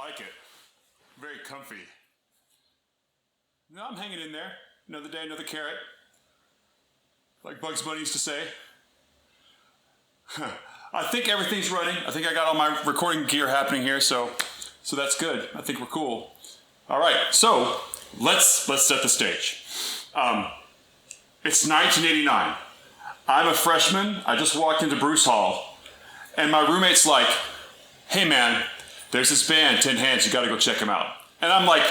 like it. Very comfy. No, I'm hanging in there. Another day, another carrot. Like Bugs Bunny used to say. I think everything's running. I think I got all my recording gear happening here, so that's good. I think we're cool. All right, so let's set the stage. It's 1989. I'm a freshman. I just walked into Bruce Hall, and my roommate's like, "Hey man, there's this band, 10 Hands. You got to go check them out." And I'm like,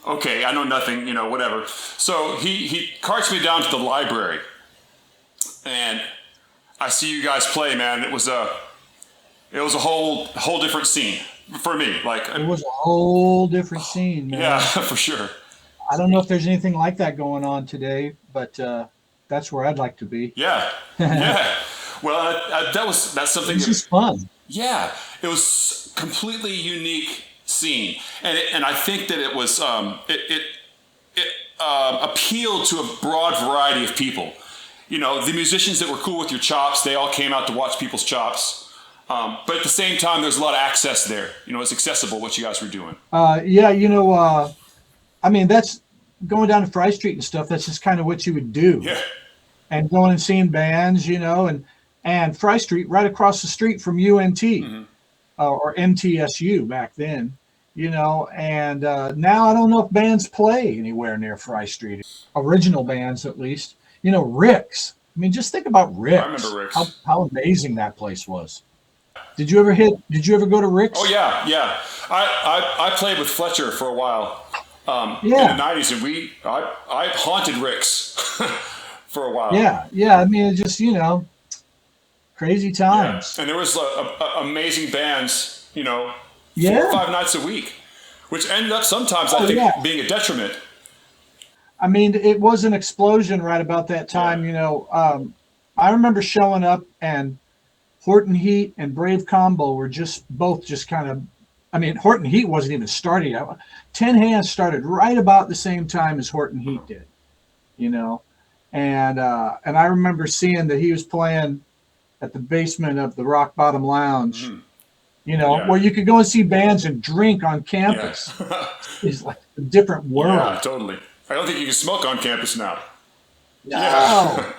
"Okay, I know nothing, whatever." So he carts me down to the library, and I see you guys play, man. It was a whole different scene for me. Like, it was a whole different scene, man. Yeah, for sure. I don't know if there's anything like that going on today, but that's where I'd like to be. Yeah, yeah. Well, that's something. This is fun. Yeah, it was completely unique scene, and I think that it was it appealed to a broad variety of people. The musicians that were cool with your chops, they all came out to watch people's chops. But at the same time, there's a lot of access there. It's accessible what you guys were doing. I mean, that's going down to Fry Street and stuff. That's just kind of what you would do. Yeah. And going and seeing bands, and Fry Street right across the street from UNT, or MTSU back then, and now I don't know if bands play anywhere near Fry Street. Original bands, at least. Rick's. I mean, just think about Rick's. I remember Rick's. How amazing that place was. Did you ever go to Rick's? Oh yeah. I played with Fletcher for a while. In the 90s, and I haunted Rick's for a while. Yeah. I mean, it's just crazy times. Yeah. And there was amazing bands, 4 or 5 nights a week, which ended up sometimes I think being a detriment. I mean, it was an explosion right about that time. I remember showing up, and Horton Heat and Brave Combo were both kind of. I mean, Horton Heat wasn't even starting. 10 Hands started right about the same time as Horton Heat did, and I remember seeing that he was playing at the basement of the Rock Bottom Lounge, where you could go and see bands and drink on campus. Yeah. It's like a different world. Yeah, totally. I don't think you can smoke on campus now. No. Yeah.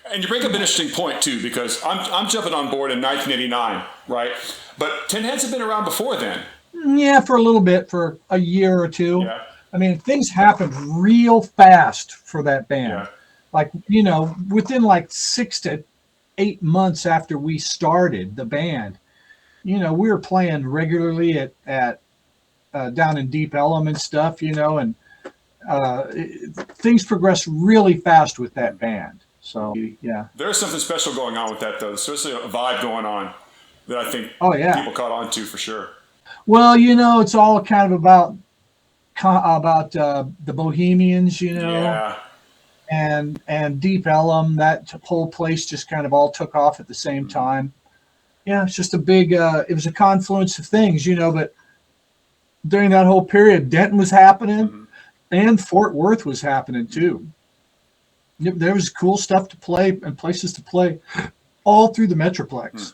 And you bring up an interesting point too, because I'm jumping on board in 1989, right? But 10 Hands have been around before then. Yeah, for a little bit, for a year or two. Yeah. I mean, things happened real fast for that band. Yeah. Like, within like 6 to 8 months after we started the band, we were playing regularly at down in Deep Ellum and stuff, and things progressed really fast with that band. So, yeah. There's something special going on with that, though. There's seriously a vibe going on that I think people caught on to for sure. Well, it's all kind of about the Bohemians, Yeah. and Deep Ellum. That whole place just kind of all took off at the same time. Yeah, it's just a big. It was a confluence of things, but during that whole period, Denton was happening, and Fort Worth was happening too. There was cool stuff to play and places to play all through the Metroplex.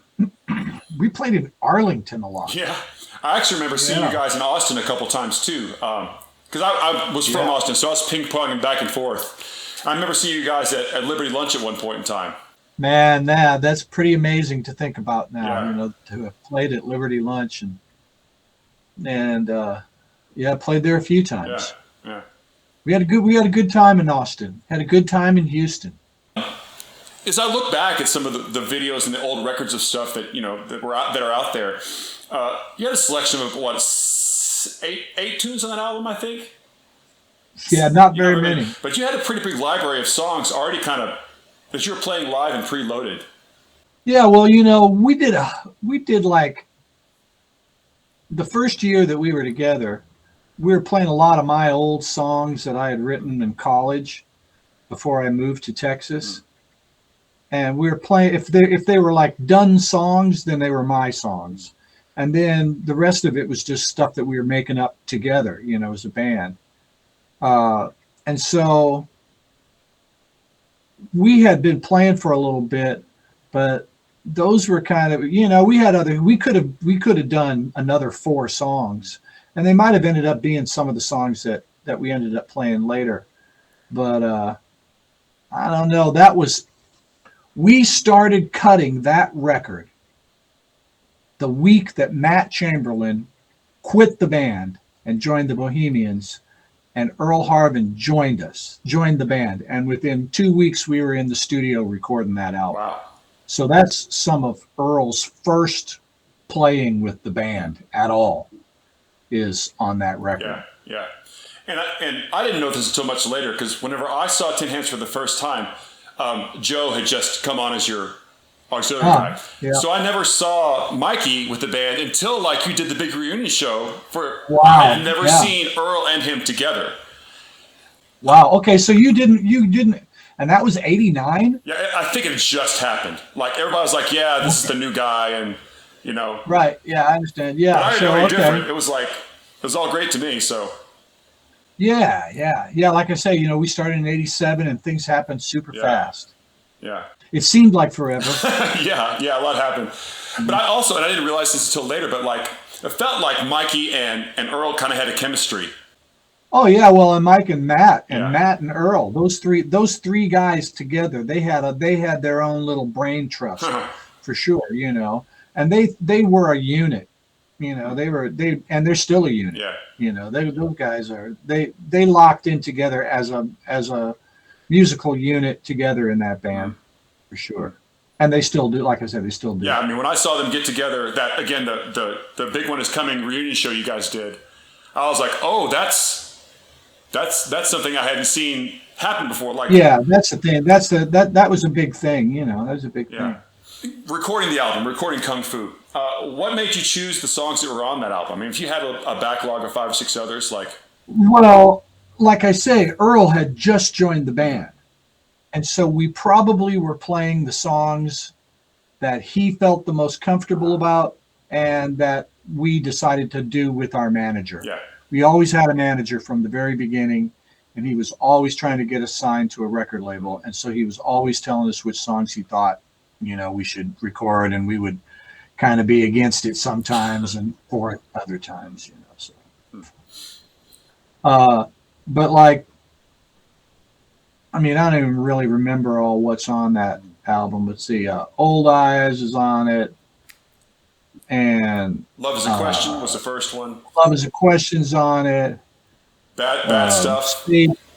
We played in Arlington a lot. Yeah. I actually remember seeing you guys in Austin a couple times too. Because I was from Austin, so I was ping-ponging back and forth. I remember seeing you guys at Liberty Lunch at one point in time. Man, that's pretty amazing to think about now, to have played at Liberty Lunch and played there a few times. Yeah. We had a good time in Austin. Had a good time in Houston. As I look back at some of the videos and the old records of stuff that that are out there, you had a selection of eight tunes on that album, I think. Yeah, not very many. But you had a pretty big library of songs already kind of that you were playing live and preloaded. Yeah, well, we did like the first year that we were together, we were playing a lot of my old songs that I had written in college before I moved to Texas. And we were playing, if they were like done songs, then they were my songs. And then the rest of it was just stuff that we were making up together, as a band. And so we had been playing for a little bit, but those were kind of, we could have done another 4 songs, and they might have ended up being some of the songs that we ended up playing later. But I don't know. We started cutting that record the week that Matt Chamberlain quit the band and joined the Bohemians, and Earl Harvin joined the band. And within 2 weeks, we were in the studio recording that album. Wow. So that's some of Earl's first playing with the band at all is on that record. Yeah. And I didn't know this until much later, because whenever I saw Tin Hands for the first time, Joe had just come on as your auxiliary guy. Yeah. So I never saw Mikey with the band until like you did the big reunion show Wow. I had never seen Earl and him together. Wow. Okay. So you didn't, and that was 89? Yeah. I think it just happened. Like everybody was like, yeah, this is the new guy. And Right. Yeah. I understand. Yeah. But I didn't know any different. It was all great to me. So. Yeah. Like I say, we started in 87 and things happened super fast. Yeah. It seemed like forever. yeah, a lot happened. But I didn't realize this until later, but like it felt like Mikey and Earl kind of had a chemistry. Oh yeah, well, and Mike and Matt and Earl, those three guys together, they had their own little brain trust for sure, and they were a unit. And they're still a unit. Yeah. Those guys they locked in together as a musical unit together in that band. For sure. And they still do, like I said, they still do. Yeah, I mean, when I saw them get together, that again, the Big One Is Coming reunion show you guys did, I was like, oh, that's something I hadn't seen happen before. Like, yeah, that's the thing. That was a big thing. That was a big thing. Recording the album, recording Kung Fu. What made you choose the songs that were on that album? I mean, if you had a backlog of 5 or 6 others, like. Well, like I say, Earl had just joined the band. And so we probably were playing the songs that he felt the most comfortable about and that we decided to do with our manager. Yeah. We always had a manager from the very beginning, and he was always trying to get us signed to a record label. And so he was always telling us which songs he thought, we should record, and we would kind of be against it sometimes and for it other times, so. But like, I mean, I don't even really remember all what's on that album. Let's see, Old Eyes is on it, and Love Is a Question was the first one. Love Is a Question's on it. Bad Stuff.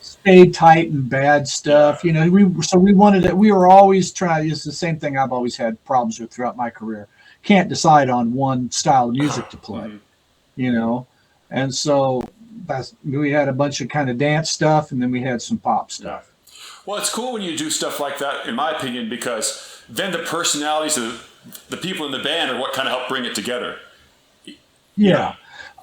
Stay Tight and Bad Stuff. We wanted it. We were always trying. It's the same thing I've always had problems with throughout my career. Can't decide on one style of music to play, and so we had a bunch of kind of dance stuff, and then we had some pop stuff. Well, it's cool when you do stuff like that, in my opinion, because then the personalities of the people in the band are what kind of help bring it together. Yeah.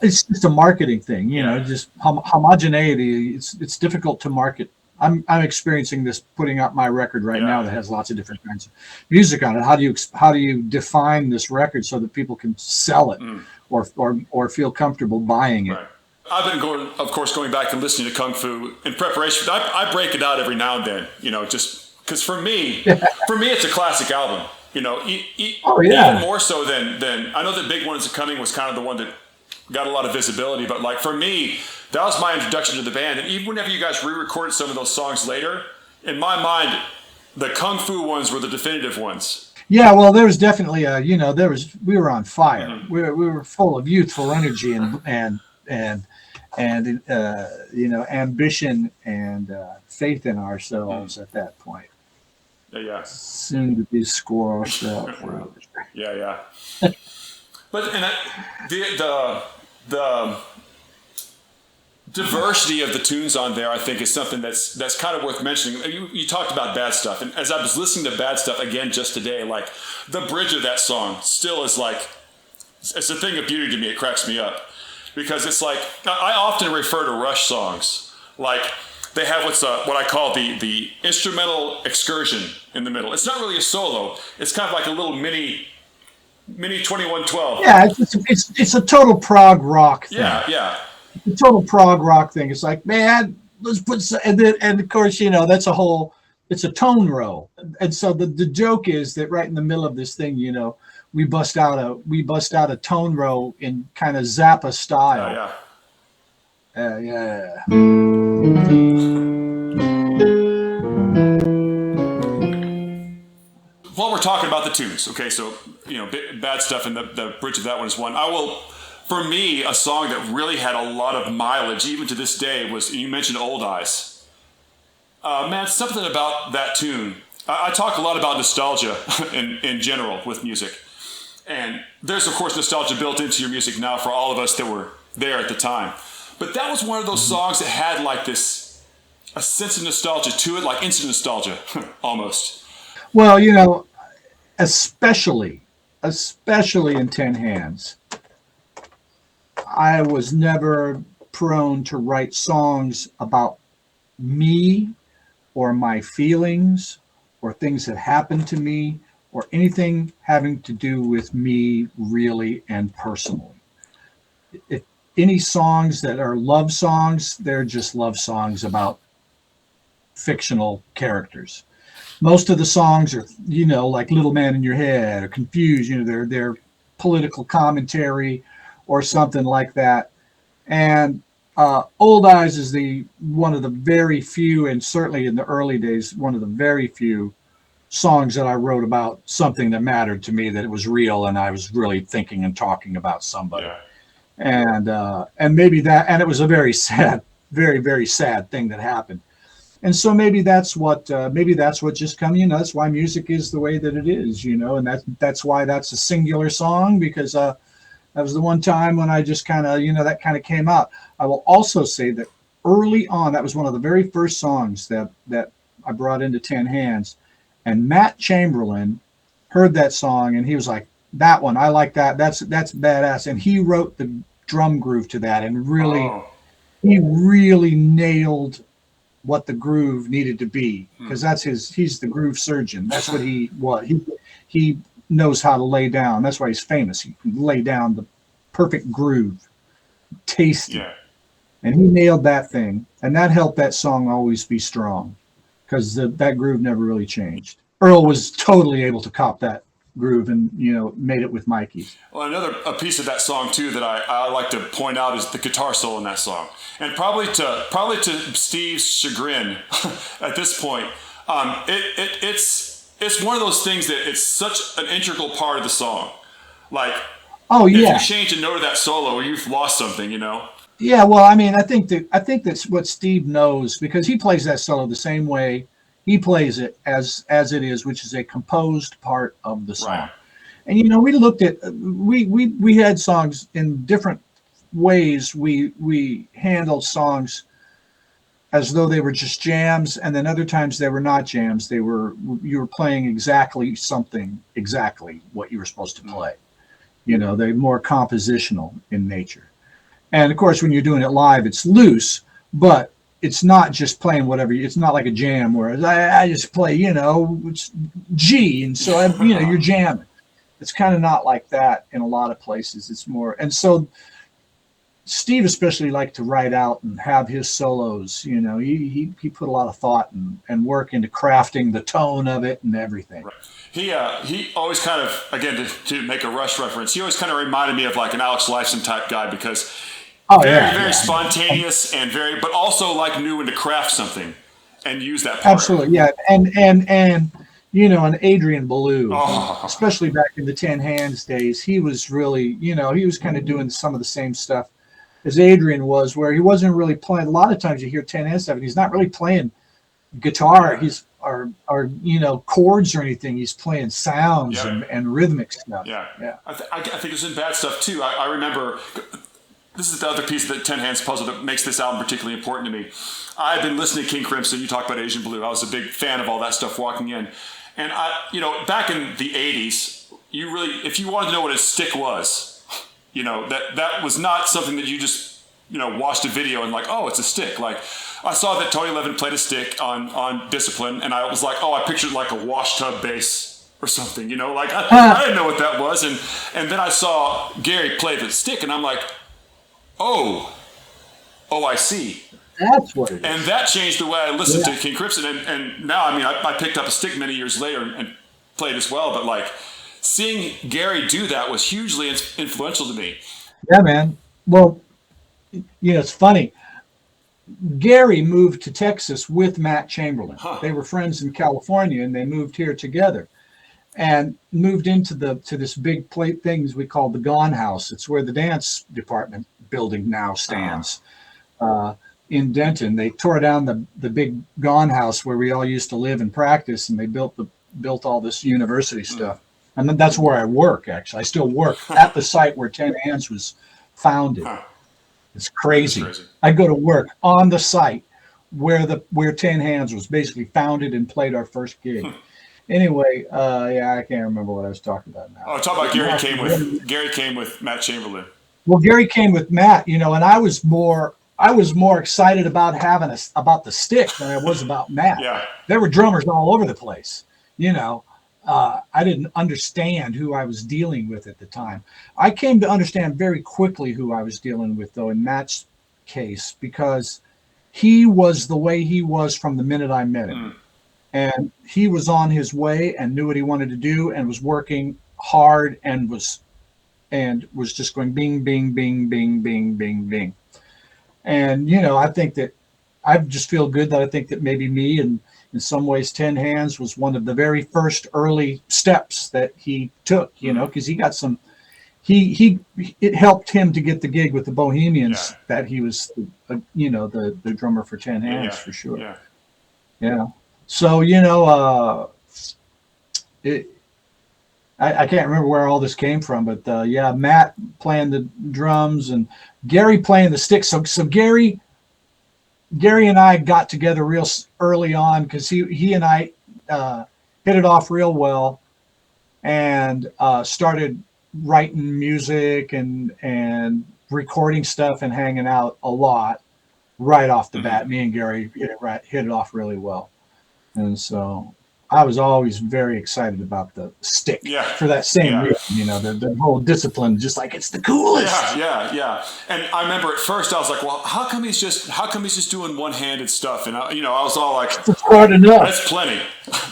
It's just a marketing thing, just homogeneity. It's difficult to market. I'm experiencing this putting out my record right now that has lots of different kinds of music on it. How do you define this record so that people can sell it or feel comfortable buying it? Right. I've been going back and listening to Kung Fu in preparation. I break it out every now and then, just because for me, it's a classic album. Even more so than I know that Big One Is Coming was kind of the one that got a lot of visibility, but like for me, that was my introduction to the band. And even whenever you guys re-recorded some of those songs later, in my mind, the Kung Fu ones were the definitive ones. Yeah, well, there was definitely we were on fire. Mm-hmm. We were full of youthful energy and ambition and faith in ourselves at that point. Yeah. Soon to be squashed out. Yeah. But the diversity of the tunes on there, I think, is something that's kind of worth mentioning. You talked about Bad Stuff, and as I was listening to Bad Stuff again just today, like the bridge of that song still is like, it's a thing of beauty to me. It cracks me up because it's like, I often refer to Rush songs like they have what I call the instrumental excursion in the middle. It's not really a solo. It's kind of like a little mini 2112. Yeah, it's a total prog rock thing. Yeah. The total prog rock thing. It's like, man, let's put some, and of course, that's a whole It's a tone row. And so the joke is that right in the middle of this thing, we bust out a tone row in kind of Zappa style. Yeah. Yeah. While we're talking about the tunes, okay, so bad stuff, and the bridge of that one is one. For me, a song that really had a lot of mileage, even to this day, was, you mentioned Old Eyes. Man, something about that tune. I talk a lot about nostalgia in general with music. And there's, of course, nostalgia built into your music now for all of us that were there at the time. But that was one of those songs that had like a sense of nostalgia to it, like instant nostalgia, almost. Well, especially in 10 Hands, I was never prone to write songs about me or my feelings or things that happened to me or anything having to do with me really and personally. If any songs that are love songs, they're just love songs about fictional characters. Most of the songs are, like Little Man in Your Head or Confused, they're political commentary or something like that. And Old Eyes is one of the very few, and certainly in the early days, one of the very few songs that I wrote about something that mattered to me, that it was real and I was really thinking and talking about somebody. Yeah. And maybe that, and it was a very sad, very, very sad thing that happened. And so maybe that's what just come, that's why music is the way that it is, and that's why that's a singular song, because that was the one time when I just kind of, that kind of came out. I will also say that early on, that was one of the very first songs that I brought into 10 Hands, and Matt Chamberlain heard that song and he was like, that one, I like that. That's badass. And he wrote the drum groove to that, and he really nailed what the groove needed to be, because he's the groove surgeon. That's what he knows how to lay down. That's why he's famous. He can lay down the perfect groove, tasty. Yeah. And he nailed that thing, and that helped that song always be strong, because that groove never really changed. Earl was totally able to cop that groove and made it with Mikey's. Well, a piece of that song too that I like to point out is the guitar solo in that song, and probably to Steve's chagrin at this point, it's one of those things that it's such an integral part of the song. Like, if you change a note of that solo, you've lost something, Yeah, well, I mean, I think that's what Steve knows, because he plays that solo the same way he plays it as it is, which is a composed part of the song. Right. And we looked at we had songs in different ways. We handled songs as though they were just jams, and then other times they were not jams. You were playing exactly what you were supposed to play. They're more compositional in nature. And of course, when you're doing it live, it's loose, but it's not just playing whatever. It's not like a jam where I just play, it's G, and so you're jamming. It's kind of not like that in a lot of places. It's more, and so Steve especially liked to write out and have his solos. He put a lot of thought and work into crafting the tone of it and everything. Right. He always kind of, again, to make a Rush reference, he always kind of reminded me of like an Alex Lifeson type guy, because very spontaneous and but also like knew when to craft something and use that part. Absolutely, yeah. And an Adrian Belew, especially back in the 10 Hands days, he was really, he was kind of doing some of the same stuff as Adrian was, where he wasn't really playing. A lot of times you hear 10 Hands stuff, and he's not really playing guitar, or chords or anything. He's playing sounds and rhythmic stuff. I think it's in bad stuff too. I remember, this is the other piece of the 10 Hands puzzle that makes this album particularly important to me. I've been listening to King Crimson. You talk about Asian Blue. I was a big fan of all that stuff walking in. And back in the 80s, if you wanted to know what a stick was, that was not something that you just, watched a video and like, oh, it's a stick. Like, I saw that Tony Levin played a stick on Discipline, and I was like, oh, I pictured like a wash tub bass or something, like I didn't know what that was. And then I saw Gary play the stick, and I'm like, oh, I see. That's what it And is. that changed the way I listened Yeah. to King Crimson. And now, I mean, I picked up a stick many years later and played as well. But like seeing Gary do that was hugely influential to me. Yeah, man. Well, it's funny. Gary moved to Texas with Matt Chamberlain. Huh. They were friends in California, and they moved here together, and moved into this big plate things we call the Gone House. It's where the dance department building now stands. In Denton, they tore down the big Gone House where we all used to live and practice, and they built all this university stuff. And then that's where I work. Actually, I still work at the site where Ten Hands was founded. Huh. It's crazy. That's crazy. I go to work on the site where Ten Hands was basically founded and played our first gig. Anyway, yeah, I can't remember what I was talking about now. Oh, talk about Gary came with Matt Chamberlain. Well, Gary came with Matt, and I was more excited about about the stick than I was about Matt. Yeah. There were drummers all over the place. I didn't understand who I was dealing with at the time. I came to understand very quickly who I was dealing with, though, in Matt's case, because he was the way he was from the minute I met him. And he was on his way and knew what he wanted to do and was working hard and was just going bing, bing, bing, bing, bing, bing, bing. And, I think that I just feel good that I think that maybe me and in some ways Ten Hands was one of the very first early steps that he took, because he got some, it helped him to get the gig with the Bohemians that he was, the drummer for Ten Hands for sure. Yeah. Yeah. So, I can't remember where all this came from, but Matt playing the drums and Gary playing the sticks. So Gary and I got together real early on because he and I hit it off real well and started writing music and recording stuff and hanging out a lot right off the bat. Me and Gary hit it off really well. And so I was always very excited about the stick for that same reason, the whole discipline, just like it's the coolest. Yeah. And I remember at first I was like, well, how come he's just doing one-handed stuff? And I was all like, it's hard enough. That's plenty.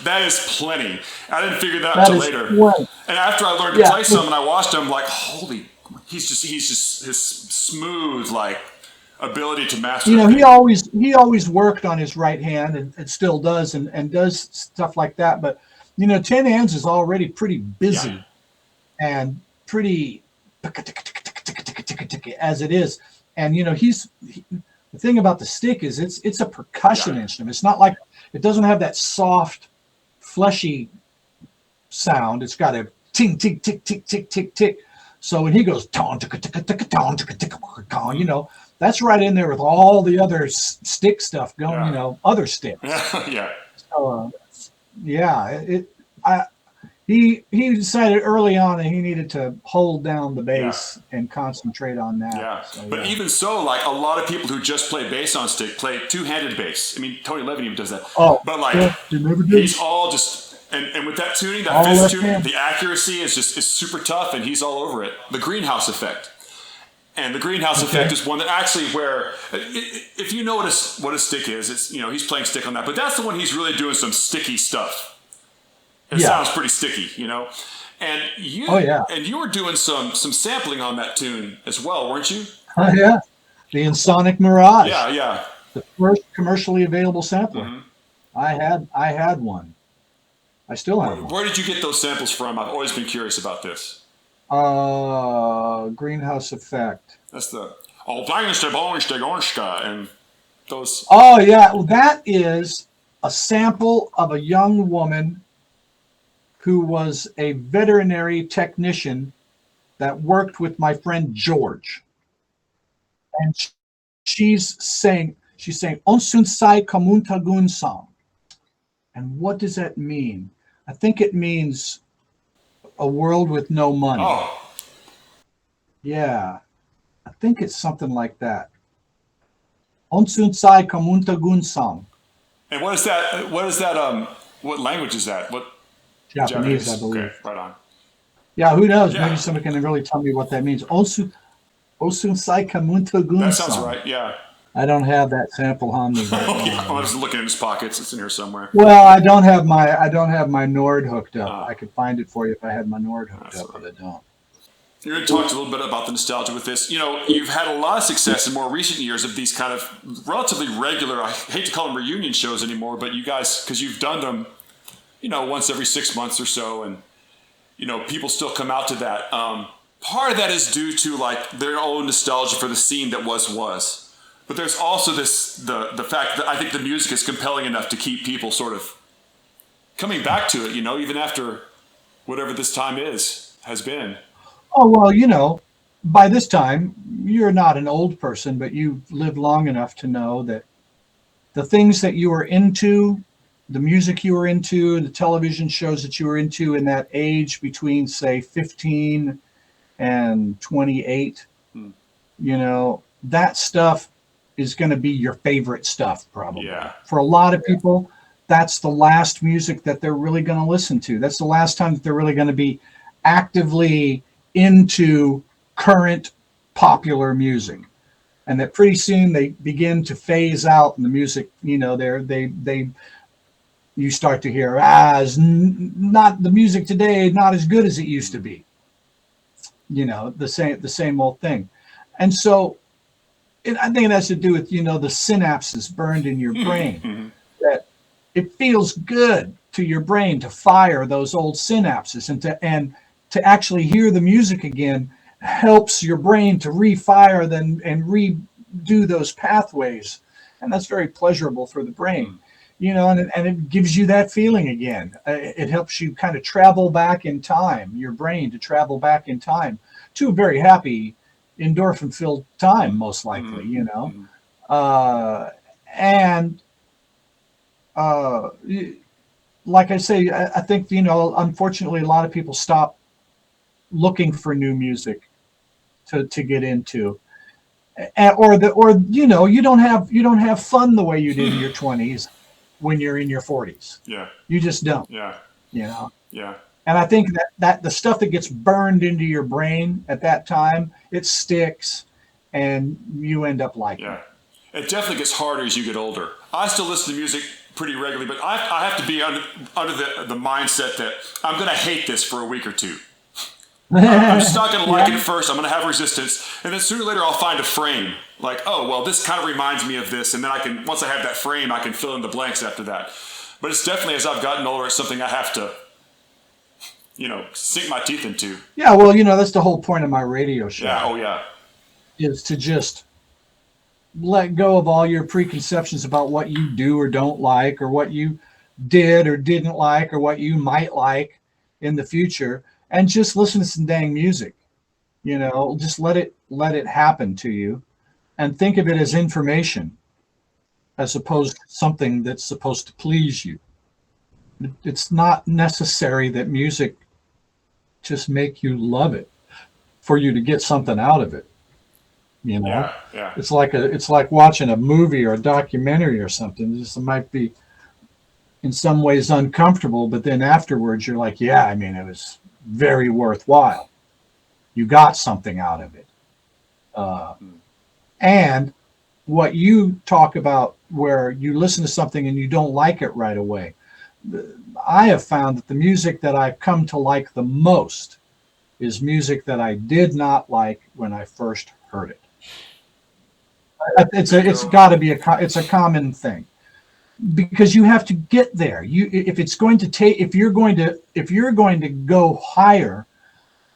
That is plenty. I didn't figure that out until later. Plenty. And after I learned to play some and I watched him, like, holy, he's just his smooth, like, ability to master. He always worked on his right hand and still does and does stuff like that. But Ten Hands is already pretty busy and pretty as it is. And the thing about the stick is it's a percussion instrument. It's not like it doesn't have that soft, fleshy sound. It's got a ting tick tick tick tick tick tick. So when he goes that's right in there with all the other stick stuff going, other sticks. Yeah. So, he decided early on that he needed to hold down the bass and concentrate on that. Yeah. So, but even so, like a lot of people who just play bass on stick play two-handed bass. I mean, Tony Levin even does that. Oh, but like he's all just and with that tuning, that fist tuning, the accuracy is super tough, and he's all over it. The greenhouse effect. And the greenhouse effect is one that actually if you know what a stick is, it's, he's playing stick on that, but that's the one he's really doing some sticky stuff. It sounds pretty sticky, and you were doing some sampling on that tune as well, weren't you? Oh yeah. The Ensoniq Mirage. Yeah. The first commercially available sampler. Mm-hmm. I had one. I still have one. Where did you get those samples from? I've always been curious about this. Greenhouse effect. That's the and those. Oh yeah, well, that is a sample of a young woman who was a veterinary technician that worked with my friend George, and she's saying "Onsun sai kamuntagun song," and what does that mean? I think it means a world with no money. Oh. Yeah. I think it's something like that. Onsun sai kamuntagun song. And what is that? What language is that? What? Japanese, I believe. Okay, right on. Yeah, who knows? Maybe somebody can really tell me what that means. Onsun sai kamuntagun song. That sounds right, yeah. I don't have that sample on me right Oh, yeah. I now. was looking in his pockets. It's in here somewhere. Well, I don't have my Nord hooked up. I could find it for you if I had my Nord hooked up, all but I don't. You talked a little bit about the nostalgia with this. You've had a lot of success in more recent years of these kind of relatively regular, I hate to call them reunion shows anymore, but you guys, because you've done them, once every 6 months or so, and, people still come out to that. Part of that is due to like their own nostalgia for the scene that was. But there's also the fact that I think the music is compelling enough to keep people sort of coming back to it, even after whatever this time has been. Oh, well, by this time, you're not an old person, but you've lived long enough to know that the things that you were into, the music you were into, the television shows that you were into in that age between, say, 15 and 28, that stuff is going to be your favorite stuff, probably. Yeah. For a lot of people, that's the last music that they're really going to listen to. That's the last time that they're really going to be actively into current popular music, and that pretty soon they begin to phase out, and the music, you start to hear not the music today, not as good as it used to be. The same old thing, and so I think it has to do with the synapses burned in your brain. That it feels good to your brain to fire those old synapses, and to actually hear the music again helps your brain to refire them and redo those pathways. And that's very pleasurable for the brain, and it gives you that feeling again. It helps you kind of travel back in time, your brain to travel back in time to a very happy, endorphin filled time, most likely, and like I say, I think, unfortunately, a lot of people stop looking for new music to get into, you don't have fun the way you did in your 20s when you're in your 40s. Yeah. You just don't. Yeah. Yeah. And I think that the stuff that gets burned into your brain at that time, it sticks, and you end up liking it. It definitely gets harder as you get older. I still listen to music pretty regularly, but I have to be under the mindset that I'm going to hate this for a week or two. I'm just not going to like it at first. I'm going to have resistance. And then sooner or later, I'll find a frame. Like, oh, well, this kind of reminds me of this. And then once I have that frame, I can fill in the blanks after that. But it's definitely, as I've gotten older, it's something I have to, sink my teeth into. Yeah, well, that's the whole point of my radio show. Yeah, oh, yeah. Is to just let go of all your preconceptions about what you do or don't like, or what you did or didn't like, or what you might like in the future. And just listen to some dang music, just let it happen to you, and think of it as information as opposed to something that's supposed to please you. It's not necessary that music just make you love it for you to get something out of it. Yeah. It's like watching a movie or a documentary or something. It might be in some ways uncomfortable, but then afterwards you're like, yeah, it was very worthwhile. You got something out of it. And what you talk about, where you listen to something and you don't like it right away, I have found that the music that I've come to like the most is music that I did not like when I first heard it. It's got to be it's a common thing, because you have to get there. If you're going to go higher,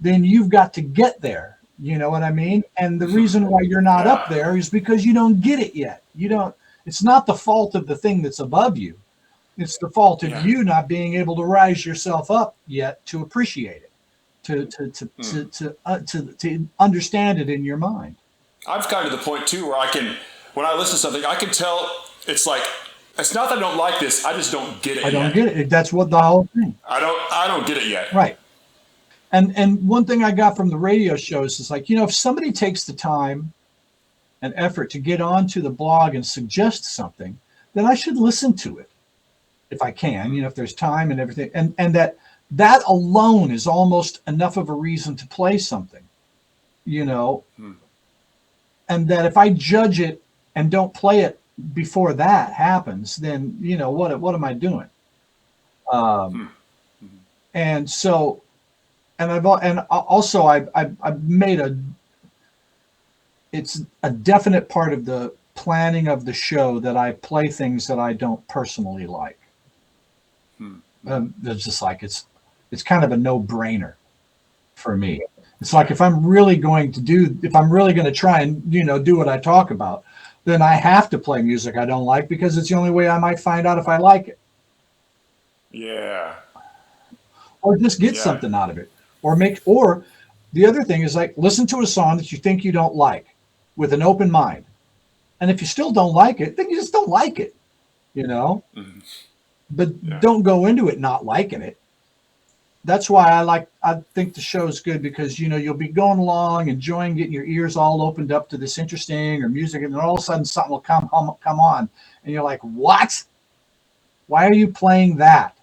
then you've got to get there. You know what I mean? And the reason why you're not up there is because you don't get it yet. It's not the fault of the thing that's above you. It's the fault of you not being able to rise yourself up yet to appreciate it, to understand it in your mind. I've gotten to the point too where when I listen to something, I can tell it's like, it's not that I don't like this, I just don't get it yet. I don't get it. That's what the whole thing. I don't get it yet. Right. And one thing I got from the radio shows is like, if somebody takes the time and effort to get onto the blog and suggest something, then I should listen to it if I can, if there's time and everything. And that alone is almost enough of a reason to play something, and that if I judge it and don't play it before that happens, then what am I doing? And so, and I've made it's a definite part of the planning of the show that I play things that I don't personally like. It's just like it's kind of a no-brainer for me. It's like if I'm really going to try and do what I talk about, then I have to play music I don't like, because it's the only way I might find out if I like it. Yeah. Or just get something out of it. Or the other thing is, like, listen to a song that you think you don't like with an open mind. And if you still don't like it, then you just don't like it, But don't go into it not liking it. That's why I think the show is good, because, you'll be going along, enjoying, getting your ears all opened up to this interesting or music, and then all of a sudden something will come on, and you're like, what? Why are you playing that?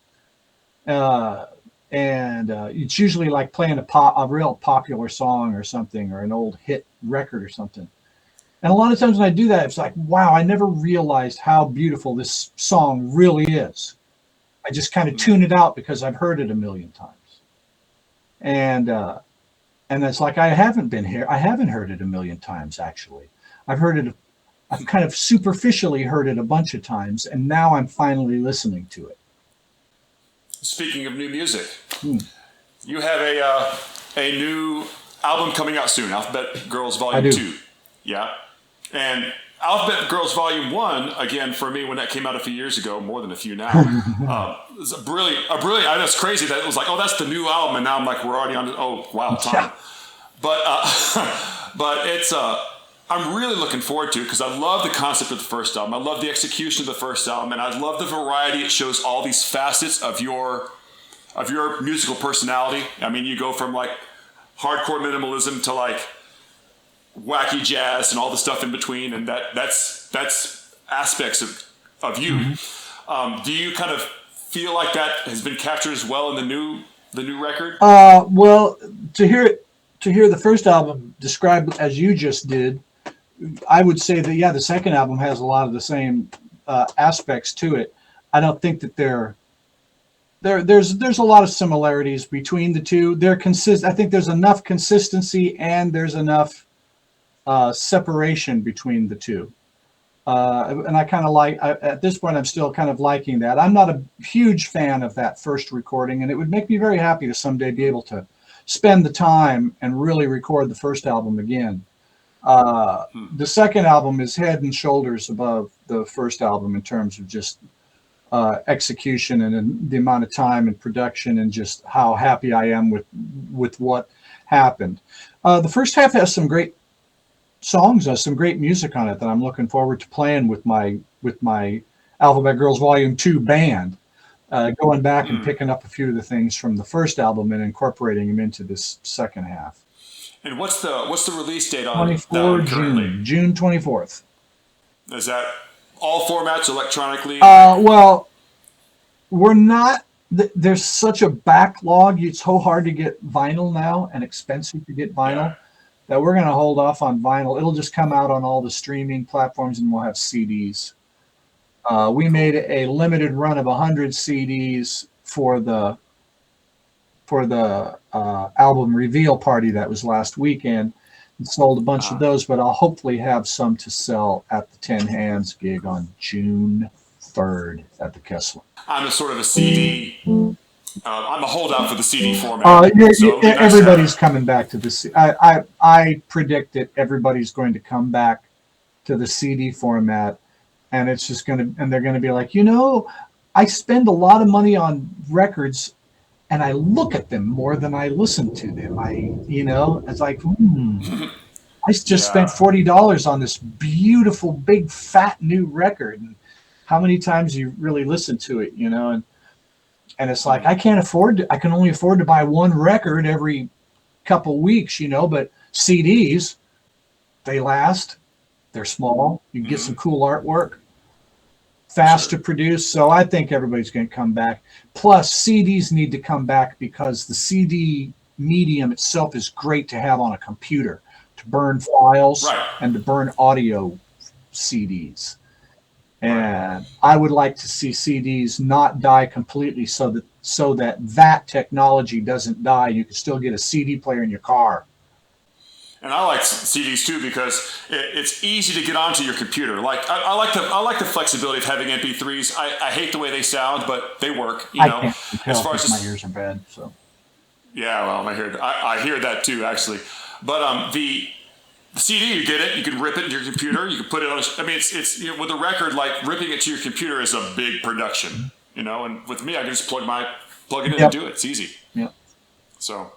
And it's usually like playing a real popular song or something, or an old hit record or something. And a lot of times when I do that, it's like, wow, I never realized how beautiful this song really is. I just kind of tune it out because I've heard it a million times. And it's like, I haven't heard it a million times, actually. I've kind of superficially heard it a bunch of times, and now I'm finally listening to it. Speaking of new music, you have a new album coming out soon, Alphabet Girls Volume 2. Yeah. And Alphabet Girls Volume 1, again, for me, when that came out a few years ago, more than a few now, it's a brilliant, I know it's crazy that it was like, oh, that's the new album, and now I'm like, we're already on, time. But it's, I'm really looking forward to it, because I love the concept of the first album. I love the execution of the first album, and I love the variety. It shows all these facets of your musical personality. I mean, you go from like hardcore minimalism to like wacky jazz and all the stuff in between, and that's aspects of you. Do you kind of feel like that has been captured as well in the new record? Well, to hear the first album described as you just did, I would say that the second album has a lot of the same aspects to it. I don't think that there's a lot of similarities between the two. I think there's enough consistency, and there's enough separation between the two. And I kind of at this point, I'm still kind of liking that. I'm not a huge fan of that first recording, and it would make me very happy to someday be able to spend the time and really record the first album again. The second album is head and shoulders above the first album in terms of just execution and the amount of time and production, and just how happy I am with what happened. The first half has some great songs, some great music on it that I'm looking forward to playing with my Alphabet Girls Volume 2 band, going back and picking up a few of the things from the first album and incorporating them into this second half. And what's the release date on 24 June 24th. Is that all formats electronically? Well, we're not. There's such a backlog. It's so hard to get vinyl now, and expensive to get vinyl, that we're going to hold off on vinyl. It'll just come out on all the streaming platforms, and we'll have CDs. We made a limited run of 100 CDs for the album reveal party that was last weekend, and sold a bunch of those, but I'll hopefully have some to sell at the 10 Hands gig on June 3rd at the Kessler. I'm a sort of a CD. I'm a holdout for the CD format. Everybody's coming back to the I predict that everybody's going to come back to the CD format, and it's just they're going to be like, I spend a lot of money on records, and I look at them more than I listen to them. It's like, I just spent $40 on this beautiful, big, fat new record. And how many times you really listen to it, and it's like, I can only afford to buy one record every couple weeks, but CDs, they last, they're small. You can get some cool artwork. Fast to produce, so I think everybody's going to come back. Plus, CDs need to come back because the CD medium itself is great to have on a computer, to burn files and to burn audio CDs. And I would like to see CDs not die completely, so that technology doesn't die. You can still get a CD player in your car. And I like CDs too because it's easy to get onto your computer. Like I like the flexibility of having MP3s. I hate the way they sound, but they work. You know, I can't as tell far as because my ears are bad. So yeah, well, I hear that too actually. But the CD, you get it. You can rip it in your computer. You can put it on. I mean, it's you know, with a record, like ripping it to your computer is a big production. You know, and with me, I can just plug it in and do it. It's easy. Yep. So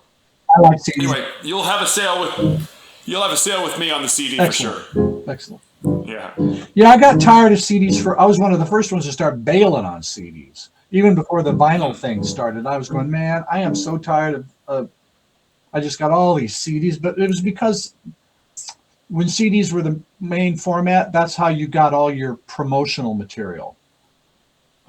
I like CDs. anyway, you'll have a sale with me on the CD. Excellent. For sure. Excellent. Yeah. Yeah, I got tired of CDs. I was one of the first ones to start bailing on CDs. Even before the vinyl thing started, I was going, man, I am so tired of I just got all these CDs. But it was because when CDs were the main format, that's how you got all your promotional material.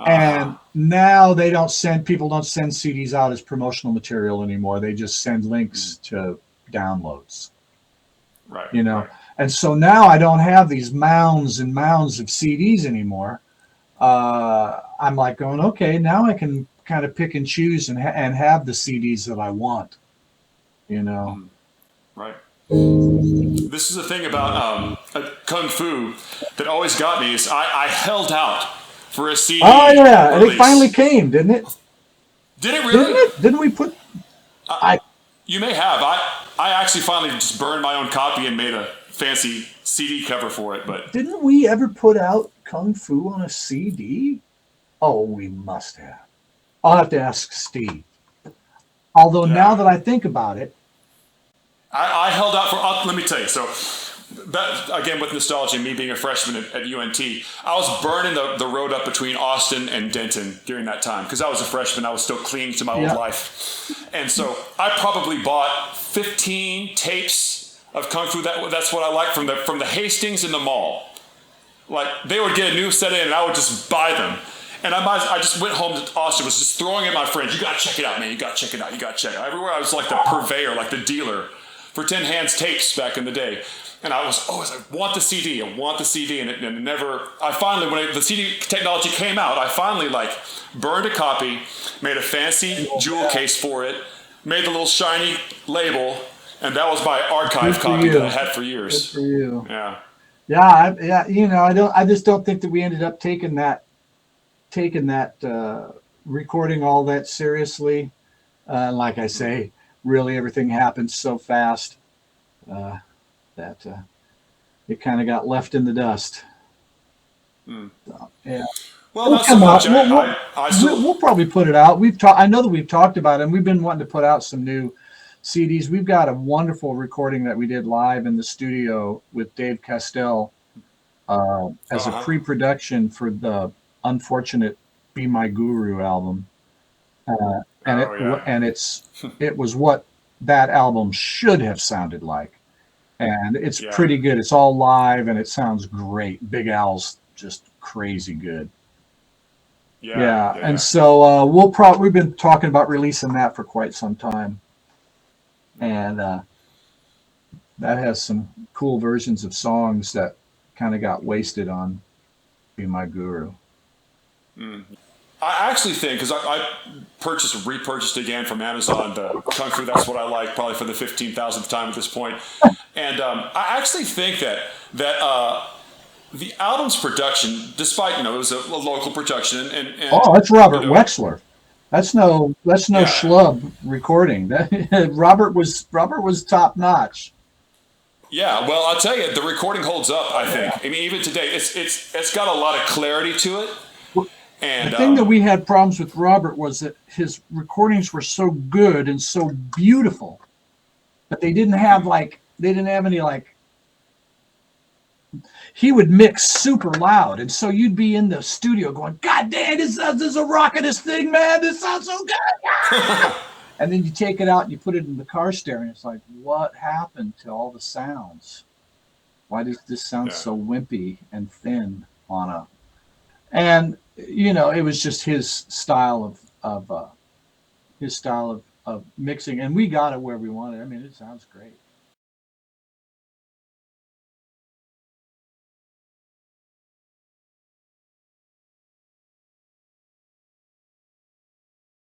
And now people don't send CDs out as promotional material anymore. They just send links to downloads. Right. You know, right. and so now I don't have these mounds and mounds of CDs anymore. I'm like going, okay, now I can kind of pick and choose and have the CDs that I want. You know. Right. This is the thing about Kung Fu that always got me is I held out for a CD. Oh yeah, and release. it finally came, didn't it? Did it really? Didn't we put? You may have. I actually finally just burned my own copy and made a fancy CD cover for it. But didn't we ever put out Kung Fu on a CD? Oh, we must have. I'll have to ask Steve. Although now that I think about it, I held out for. Let me tell you. So that again with nostalgia, me being a freshman at UNT, I was burning the road up between Austin and Denton during that time because I was a freshman. I was still clinging to my old life, and so I probably bought 15 tapes of Kung Fu. That's what I like from the Hastings in the mall. Like they would get a new set in, and I would just buy them. And I just went home to Austin, was just throwing at my friends, you got to check it out, man. You got to check it out. You got to check it out. Everywhere I was like the purveyor, like the dealer for 10 Hands tapes back in the day. And I was always like, I want the CD. And it never, I finally, when the CD technology came out, I finally like burned a copy, made a fancy jewel case for it, made the little shiny label, and that was my archive copy that I had for years. Good for you. Yeah. Yeah. You know, I just don't think that we ended up taking that recording all that seriously. Like I say, really everything happened so fast that it kind of got left in the dust. So, yeah. Well, not so much. We'll probably put it out. I know that we've talked about it, and we've been wanting to put out some new CDs. We've got a wonderful recording that we did live in the studio with Dave Castell as a pre-production for the unfortunate Be My Guru album. It was what that album should have sounded like. And it's pretty good. It's all live and it sounds great. Big Al's just crazy good. Yeah. And so we've been talking about releasing that for quite some time. And that has some cool versions of songs that kind of got wasted on Be My Guru. I actually think, because I repurchased again from Amazon the Kung Fu, That's What I Like, probably for the 15,000th time at this point. And I actually think that the album's production, despite, it was a local production. And that's Robert Wexler. That's no schlub recording. Robert was top notch. Yeah, well, I'll tell you, the recording holds up, I think. I mean, even today, it's got a lot of clarity to it. And the thing that we had problems with Robert was that his recordings were so good and so beautiful that they didn't have any he would mix super loud, and so you'd be in the studio going, God damn, this is a rockin'est thing, man. This sounds so good. And then you take it out and you put it in the car stereo, and it's like, what happened to all the sounds? Why does this sound so wimpy and thin and it was just his style of mixing, and we got it where we wanted. I mean, it sounds great.